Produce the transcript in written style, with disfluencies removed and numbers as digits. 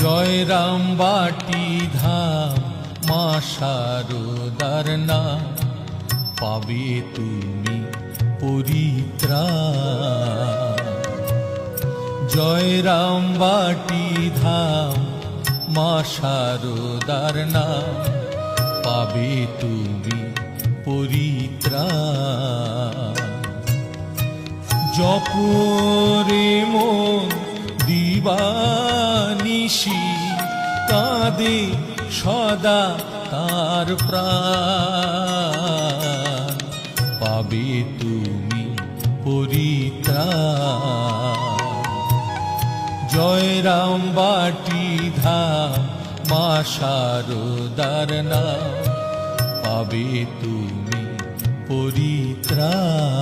জয় রাম বাটি ধাম মা শারদার নাম পাবে তুমি পরিত্রাণ। জয় রাম বাটি ধাম মা শারদার নাম পাবে তুমি পরিত্রাণ। জপরে মন দিবানিশি কাঁদে সদা তার প্রাণ পাবে তুমি পরিত্রাণ। জয় রাম বাটি ধাম মা শারদার নাম পাবে তুমি পরিত্রাণ।